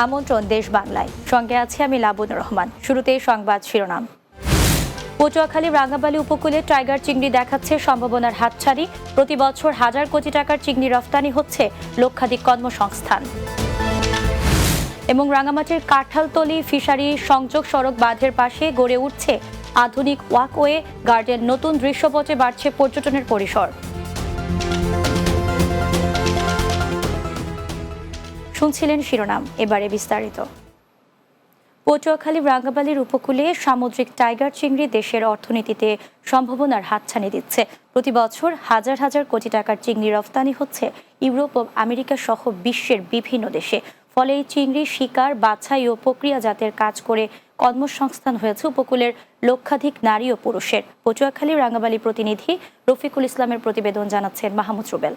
আমন্ত্রণ দেশ বাংলায়, সঙ্গে আছে আমি লাবণ্য রহমান। শুরুতেই সংবাদ শিরোনাম। পটুয়াখালী রাঙ্গাবালী উপকূলে টাইগার চিংড়ি দেখাচ্ছে সম্ভাবনার হাতছানি। প্রতি বছর হাজার কোটি টাকার চিংড়ি রফতানি হচ্ছে, লক্ষাধিক কর্মসংস্থান। এবং রাঙ্গামাটির কাঁঠালতলী ফিশারি সংযোগ সড়ক বাঁধের পাশে গড়ে উঠছে আধুনিক ওয়াকওয়ে গার্ডেন। নতুন দৃশ্যপটে বাড়ছে পর্যটনের পরিসর। শুনছিলেন শিরোনাম, এবারে বিস্তারিত। পটুয়াখালী রাঙ্গাবালীর উপকূলে সামুদ্রিক টাইগার চিংড়ি দেশের অর্থনীতিতে সম্ভাবনার হাতছানি দিচ্ছে। প্রতি বছর হাজার হাজার কোটি টাকার চিংড়ি রফতানি হচ্ছে ইউরোপ ও আমেরিকা সহ বিশ্বের বিভিন্ন দেশে। ফলে এই চিংড়ি শিকার, বাছাই ও প্রক্রিয়াজাতের কাজ করে কর্মসংস্থান হয়েছে উপকূলের লক্ষাধিক নারী ও পুরুষের। পটুয়াখালী রাঙ্গাবালী প্রতিনিধি রফিকুল ইসলামের প্রতিবেদন, জানাচ্ছেন মাহমুদ রুবেল।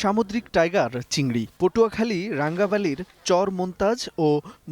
সামুদ্রিক টাইগার চিংড়ি পটুয়াখালী রাঙ্গাবালীর চর মোন্তাজ ও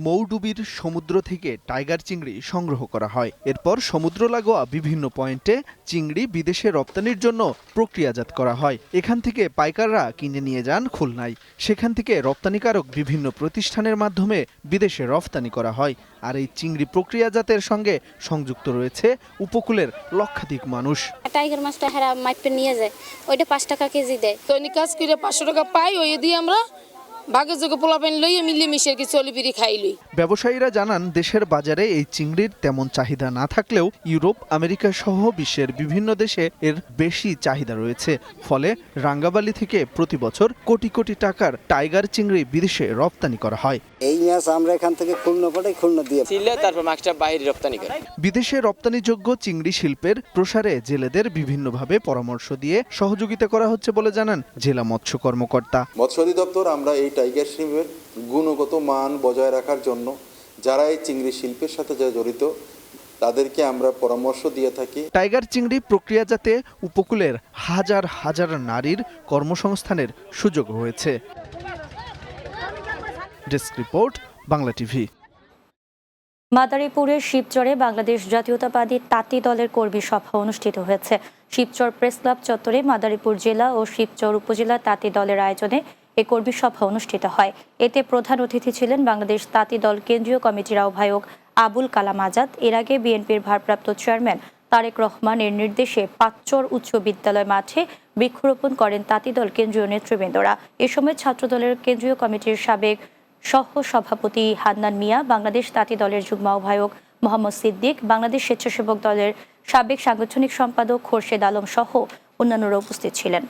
মৌডুবির সমুদ্র থেকে টাইগার চিংড়ি সংগ্রহ করা হয়। এরপর সমুদ্র লাগোয়া বিভিন্ন পয়েন্টে চিংড়ি বিদেশে রপ্তানির জন্য প্রক্রিয়াজাত করা হয়। এখান থেকে পাইকাররা কিনে নিয়ে যান খুলনায়। সেখান থেকে রপ্তানিকারক বিভিন্ন প্রতিষ্ঠানের মাধ্যমে বিদেশে রফতানি করা হয়। আর এই চিংড়ি প্রক্রিয়াজাতের সঙ্গে সংযুক্ত রয়েছে উপকূলের লক্ষাধিক মানুষ। টাইগার মাছটা হেরা মাইপে নিয়ে যায়, ওইটা 5 টাকা কেজি দেয়। দৈনিক কাজ করে 500 টাকা পাই, ওই দিয়ে আমরা ভাগে যোগে পোলাপান লইয়ে মিলিয়ে মিশে কি চলিপিরি খাই লই। ব্যবসায়ীরা জানান, দেশের বাজারে এই চিংড়ির তেমন চাহিদা না থাকলেও ইউরোপ, আমেরিকা সহ বিশ্বের বিভিন্ন দেশে এর বেশি চাহিদা রয়েছে। ফলে রাঙ্গাবালী থেকে প্রতি বছর কোটি কোটি টাকার টাইগার চিংড়ি বিদেশে রপ্তানি করা হয়। এই মাছ আমরা এখান থেকে খুলনা পাঠাই, খুলনা দিয়ে ছিলে তারপর মাছটা বাইরে রপ্তানি করে। বিদেশে রপ্তানিযোগ্য চিংড়ি শিল্পের প্রসারে জেলেদের বিভিন্নভাবে পরামর্শ দিয়ে সহযোগিতা করা হচ্ছে বলে জানান জেলা মৎস্য কর্মকর্তা। মৎস্য অধিদপ্তর আমরা এই টাইগার শিল্পের গুণগত মান বজায় রাখার জন্য যারা এই চিংড়ি শিল্পের সাথে জড়িত তাদেরকে আমরা পরামর্শ দিয়ে থাকি। টাইগার চিংড়ি প্রক্রিয়াজাতে উপকূলের হাজার হাজার নারীর কর্মসংস্থানের সুযোগ হয়েছে। Desk report, Bangla TV. মাদারীপুরের শিবচরে বাংলাদেশ জাতীয়তাবাদী তাঁতি দলের কর্মী সভা অনুষ্ঠিত হয়েছে। শিবচর প্রেস ক্লাব চত্বরে মাদারীপুর জেলা ও শিবচর উপজেলা তাঁতি দলের আয়োজনে এ কর্মী সভা অনুষ্ঠিত হয়। এতে প্রধান অতিথি ছিলেন বাংলাদেশ তাঁতি দল কেন্দ্রীয় কমিটির আহ্বায়ক আবুল কালাম আজাদ। এর আগে বিএনপির ভারপ্রাপ্ত চেয়ারম্যান তারেক রহমানের নির্দেশে পাঁচচর উচ্চ বিদ্যালয় মাঠে বৃক্ষরোপণ করেন তাঁতি দল কেন্দ্রীয় নেতৃবৃন্দরা। এ সময় ছাত্রদলের কেন্দ্রীয় কমিটির সাবেক সহ সভাপতি হান্নান মিয়া, বাংলাদেশ তাঁতি দলের যুগ্ম আহ্বায়ক মোহাম্মদ সিদ্দিক, বাংলাদেশ স্বেচ্ছাসেবক দলের সাবেক সাংগঠনিক সম্পাদক খোরশেদ আলম সহ অন্যান্যরা উপস্থিত ছিলেন।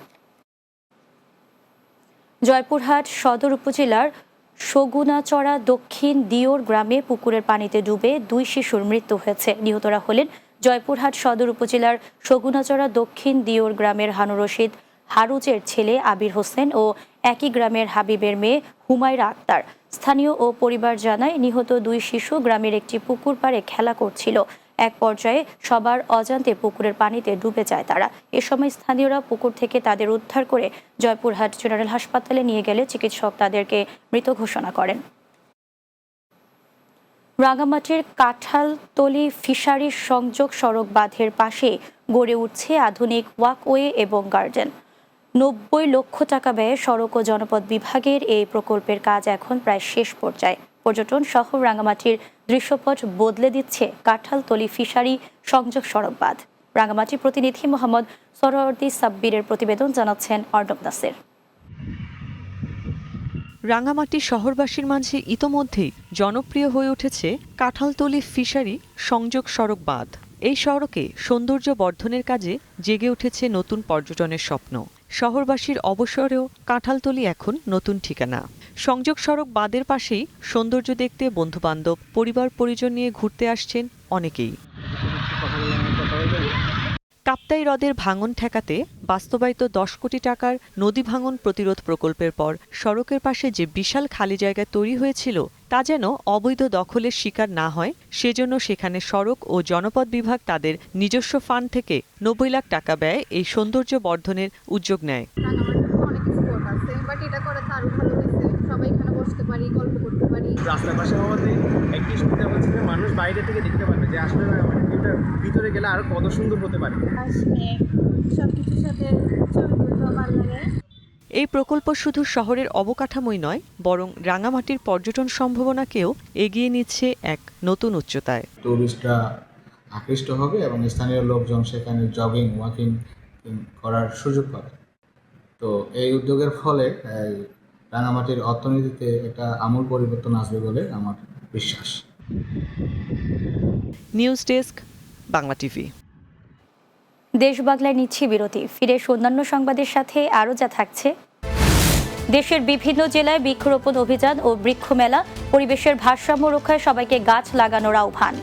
জয়পুরহাট সদর উপজেলার সগুনাচড়া দক্ষিণ দিওর গ্রামে পুকুরের পানিতে ডুবে 2 শিশুর মৃত্যু হয়েছে। নিহতরা হলেন জয়পুরহাট সদর উপজেলার সগুনাচড়া দক্ষিণ দিওর গ্রামের হানু রশিদ হারুজের ছেলে আবির হোসেন ও একই গ্রামের হাবিবের মেয়ে হুমায়রা আক্তার। স্থানীয় ও পরিবার জানায়, নিহত 2 শিশু গ্রামের একটি পুকুর পাড়ে খেলা করছিল। এক পর্যায়ে সবার অজান্তে পুকুরের পানিতে ডুবে যায় তারা। এ সময় স্থানীয়রা পুকুর থেকে তাদের উদ্ধার করে জয়পুরহাট জেনারেল হাসপাতালে নিয়ে গেলে চিকিৎসক তাদেরকে মৃত ঘোষণা করেন। রাঙ্গামাটির কাঁঠালতলী ফিশারি সংযোগ সড়ক বাঁধের পাশে গড়ে উঠছে আধুনিক ওয়াকওয়ে এবং গার্ডেন। 90 লক্ষ টাকা ব্যয়ে সড়ক ও জনপদ বিভাগের এই প্রকল্পের কাজ এখন প্রায় শেষ পর্যায়ে। পর্যটন শহর রাঙ্গামাটির দৃশ্যপট বদলে দিচ্ছে কাঁঠালতলী ফিশারি সংযোগ সড়ক বাঁধ। রাঙ্গামাটি প্রতিনিধি মোহাম্মদ সরওয়ার্দী সাব্বিরের প্রতিবেদন, জানাচ্ছেন অর্ণব নাসির। রাঙ্গামাটি শহরবাসীর মাঝে ইতোমধ্যেই জনপ্রিয় হয়ে উঠেছে কাঁঠালতলী ফিশারি সংযোগ সড়ক বাঁধ। এই সড়কে সৌন্দর্য বর্ধনের কাজে জেগে উঠেছে নতুন পর্যটনের স্বপ্ন। শহরবাসীর অবসরেও কাঁঠালতলী এখন নতুন ঠিকানা। সংযোগ সড়ক বাঁধের পাশেই সৌন্দর্য দেখতে বন্ধুবান্ধব, পরিবার পরিজন নিয়ে ঘুরতে আসছেন অনেকেই। কাপ্তাই হ্রদের ভাঙন ঠেকাতে বাস্তবায়িত 10 কোটি টাকার নদী ভাঙন প্রতিরোধ প্রকল্পের পর সড়কের পাশে যে বিশাল খালি জায়গা তৈরি হয়েছিল তা যেন অবৈধ দখলের শিকার না হয়, সেজন্য সেখানে সড়ক ও জনপদ বিভাগ তাদের নিজস্ব ফান্ড থেকে 90 লাখ টাকা ব্যয়ে এই সৌন্দর্য বর্ধনের উদ্যোগ নেয়। রাস্তার পাশে হওয়াতে একটি সুবিধা হচ্ছে যে মানুষ বাইরে থেকে দেখতে পারবে যে আসলে ভিতরে গেলে আরো কত সুন্দর হতে পারে। এই প্রকল্প শুধু শহরের অবকাঠামোই নয়, বরং রাঙামাটির পর্যটন সম্ভাবনাকেও এগিয়ে নিচ্ছে এক নতুন উচ্চতায়। টুরিস্টরা আকৃষ্ট হবে এবং স্থানীয় লোকজন সেখানে জগিং ওয়াকিং করার সুযোগ পাবে। তো এই উদ্যোগের ফলে রাঙামাটির অর্থনীতিতে একটা আমূল পরিবর্তন আসবে বলে আমার বিশ্বাস। News desk, Bangla TV. দেশ বাংলায় নিচ্ছি বিরতি, ফিরে অন্যান্য সংবাদের সাথে আরও যা থাকছে। দেশের বিভিন্ন জেলায় বৃক্ষরোপণ অভিযান ও বৃক্ষ মেলা, পরিবেশের ভারসাম্য রক্ষায় সবাইকে গাছ লাগানোর আহ্বান।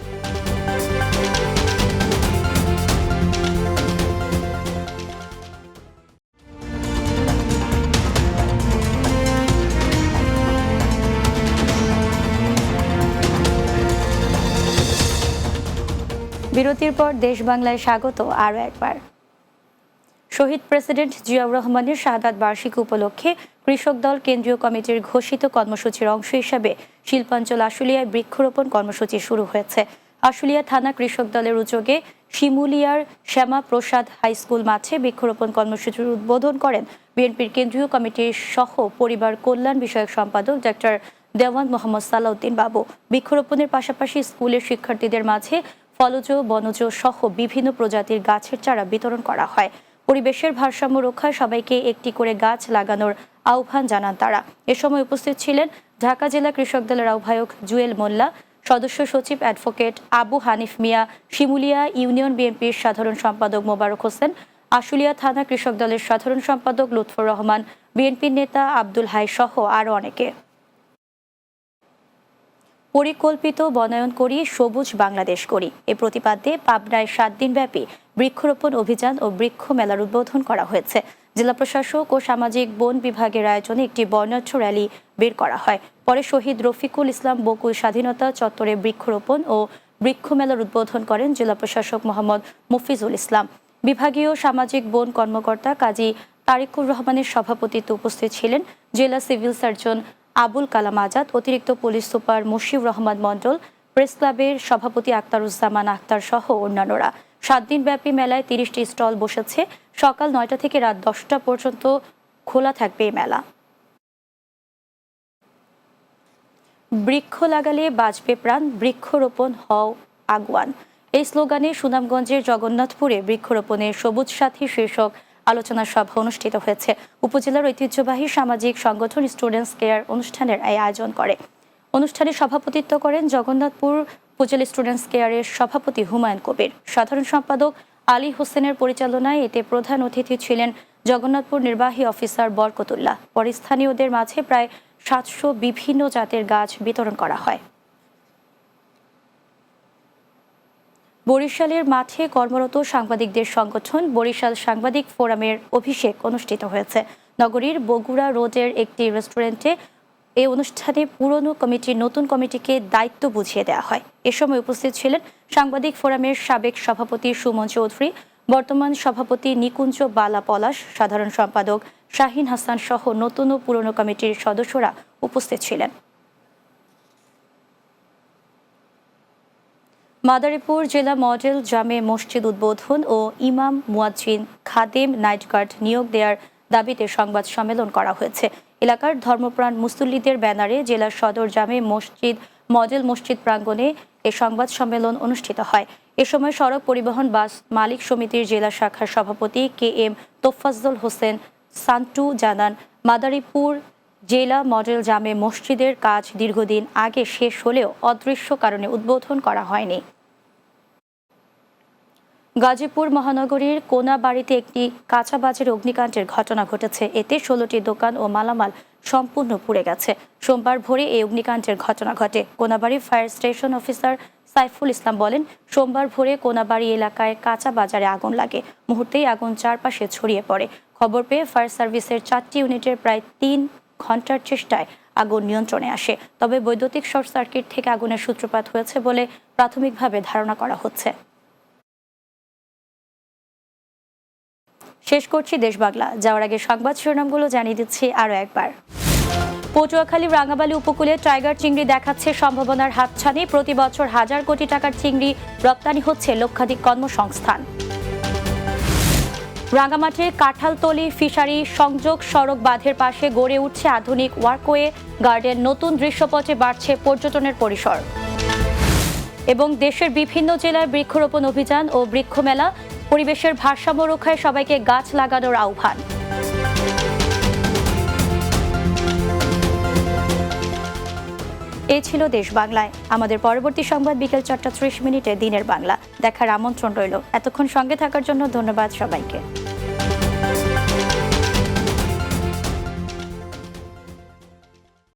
বিরতির পর দেশ বাংলায় স্বাগত আরও একবার। শহীদ প্রেসিডেন্ট জিয়াউর রহমানের শাহাদাত বার্ষিকী উপলক্ষে কৃষক দল কেন্দ্রীয় কমিটির ঘোষিত কর্মসূচির অংশ হিসাবে শিল্পাঞ্চল আশুলিয়ায় বৃক্ষরোপণ কর্মসূচি শুরু হয়েছে। আশুলিয়া থানা কৃষক দলের উদ্যোগে শিমুলিয়ার শ্যামা প্রসাদ হাই স্কুল মাঠে বৃক্ষরোপণ কর্মসূচির উদ্বোধন করেন বিএনপির কেন্দ্রীয় কমিটির সহ পরিবার কল্যাণ বিষয়ক সম্পাদক ডক্টর দেওয়ান মোহাম্মদ সালাউদ্দিন বাবু। বৃক্ষরোপণের পাশাপাশি স্কুলের শিক্ষার্থীদের মাঝে ফলজ, বনজ সহ বিভিন্ন প্রজাতির গাছের চারা বিতরণ করা হয়। পরিবেশের ভারসাম্য রক্ষায় সবাইকে একটি করে গাছ লাগানোর আহ্বান জানান তারা। এ সময় উপস্থিত ছিলেন ঢাকা জেলা কৃষক দলের আহ্বায়ক জুয়েল মোল্লা, সদস্য সচিব অ্যাডভোকেট আবু হানিফ মিয়া, শিমুলিয়া ইউনিয়ন বিএনপির সাধারণ সম্পাদক মোবারক হোসেন, আশুলিয়া থানা কৃষক দলের সাধারণ সম্পাদক লুৎফর রহমান, বিএনপির নেতা আব্দুল হাই সহ আরও অনেকে। পরিকল্পিত বনায়ন করি, সবুজ বাংলাদেশ করি, এ প্রতিপাদ্যে পাবনায় 7 দিনব্যাপী বৃক্ষরোপণ অভিযান ও বৃক্ষ মেলার উদ্বোধন করা হয়েছে। জেলা প্রশাসক ও সামাজিক বন বিভাগের আয়োজনে একটি বর্ণাঢ্য র্যালি বের করা হয়। পরে শহীদ রফিকুল ইসলাম বকুল স্বাধীনতা চত্বরে বৃক্ষরোপণ ও বৃক্ষ মেলার উদ্বোধন করেন জেলা প্রশাসক মোহাম্মদ মফিজুল ইসলাম। বিভাগীয় সামাজিক বন কর্মকর্তা কাজী তারিকুর রহমানের সভাপতিত্বে উপস্থিত ছিলেন জেলা সিভিল সার্জন আবুল কালাম আজাদ, অতিরিক্ত পুলিশ সুপার মুশিউর রহমান মণ্ডল, প্রেস ক্লাবের সভাপতি আক্তারুজ্জামান আক্তার সহ অন্যান্যরা। 7 দিনব্যাপী মেলায় 30টি স্টল বসেছে। সকাল 9টা থেকে রাত 10টা পর্যন্ত খোলা থাকবে এই মেলা। বৃক্ষ লাগালে বাঁচবে প্রাণ, বৃক্ষরোপণ হও আগুয়ান, এই স্লোগানে সুনামগঞ্জের জগন্নাথপুরে বৃক্ষরোপণের সবুজ সাথী শীর্ষক আলোচনা সভা অনুষ্ঠিত হয়েছে। উপজেলার ঐতিহ্যবাহী সামাজিক সংগঠন স্টুডেন্টস কেয়ার অনুষ্ঠানের আয়োজন করে। অনুষ্ঠানে সভাপতিত্ব করেন জগন্নাথপুর উপজেলা স্টুডেন্টস কেয়ারের সভাপতি হুমায়ুন কবির। সাধারণ সম্পাদক আলী হোসেনের পরিচালনায় এতে প্রধান অতিথি ছিলেন জগন্নাথপুর নির্বাহী অফিসার বরকতুল্লাহ। পরে স্থানীয়দের মাঝে প্রায় 700 বিভিন্ন জাতের গাছ বিতরণ করা হয়। বরিশালের মাঠে কর্মরত সাংবাদিকদের সংগঠন বরিশাল সাংবাদিক ফোরামের অভিষেক অনুষ্ঠিত হয়েছে। নগরীর বগুড়া রোডের একটি রেস্টুরেন্টে এই অনুষ্ঠানে পুরনো কমিটির নতুন কমিটিকে দায়িত্ব বুঝিয়ে দেওয়া হয়। এ সময় উপস্থিত ছিলেন সাংবাদিক ফোরামের সাবেক সভাপতি সুমন চৌধুরী, বর্তমান সভাপতি নিকুঞ্জ বালা পলাশ, সাধারণ সম্পাদক শাহিন হাসান সহ নতুন ও পুরনো কমিটির সদস্যরা উপস্থিত ছিলেন। মাদারীপুর জেলা মডেল জামে মসজিদ উদ্বোধন ও ইমাম, মুয়াজ্জিন, খাদেম, নাইট গার্ড নিয়োগ দেওয়ার দাবিতে সংবাদ সম্মেলন করা হয়েছে। এলাকার ধর্মপ্রাণ মুসল্লিদের ব্যানারে জেলা সদর জামে মসজিদ মডেল মসজিদ প্রাঙ্গণে এ সংবাদ সম্মেলন অনুষ্ঠিত হয়। এ সময় সড়ক পরিবহন বাস মালিক সমিতির জেলা শাখার সভাপতি KM তোফাজ্জল হোসেন সান্টু জানান, মাদারীপুর জেলা মডেল জামে মসজিদের কাজ দীর্ঘদিন আগে শেষ হলেও অদৃশ্য কারণে উদ্বোধন করা হয়নি। গাজীপুর মহানগরীর কোনাবাড়িতে একটি কাঁচা বাজারে অগ্নিকাণ্ডের ঘটনা ঘটেছে। এতে 16টি দোকান ও মালামাল সম্পূর্ণ পুড়ে গেছে। সোমবার ভোরে এই অগ্নিকাণ্ডের ঘটনা ঘটে। Konabari fire station officer Saiful Islam বলেন, সোমবার ভোরে কোনাবাড়ি এলাকায় কাঁচা বাজারে আগুন লাগে। মুহূর্তেই আগুন চারপাশে ছড়িয়ে পড়ে। খবর পেয়ে ফায়ার সার্ভিসের 4টি ইউনিটের প্রায় 3 ঘন্টার চেষ্টায় আগুন নিয়ন্ত্রণে আসে। তবে বৈদ্যুতিক শর্ট সার্কিট থেকে আগুনের সূত্রপাত হয়েছে বলে প্রাথমিকভাবে ধারণা করা হচ্ছে। শেষ করছি দেশ বাংলা। যাওয়ার আগে সংবাদ শিরোনামগুলো জানিয়ে দিচ্ছি আরও একবার। পটুয়াখালী রাঙ্গাবালী উপকূলে টাইগার চিংড়ি দেখাচ্ছে সম্ভাবনার হাতছানি। প্রতি বছর হাজার কোটি টাকার চিংড়ি রপ্তানি হচ্ছে, লক্ষাধিক কর্মসংস্থান। রাঙ্গামাটির কাঁঠালতলী ফিশারি সংযোগ সড়ক বাঁধের পাশে গড়ে উঠছে আধুনিক ওয়াকওয়ে গার্ডেন, নতুন দৃশ্যপটে বাড়ছে পর্যটনের পরিসর। এবং দেশের বিভিন্ন জেলায় বৃক্ষরোপণ অভিযান ও বৃক্ষমেলা, পরিবেশের ভারসাম্য রক্ষায় সবাইকে গাছ লাগানোর আহ্বান। এই ছিল দেশ বাংলায়। আমাদের পরবর্তী সংবাদ বিকেল 4টা 30 মিনিটে দিনের বাংলা দেখার আমন্ত্রণ রইল। এতক্ষণ সঙ্গে থাকার জন্য ধন্যবাদ সবাইকে।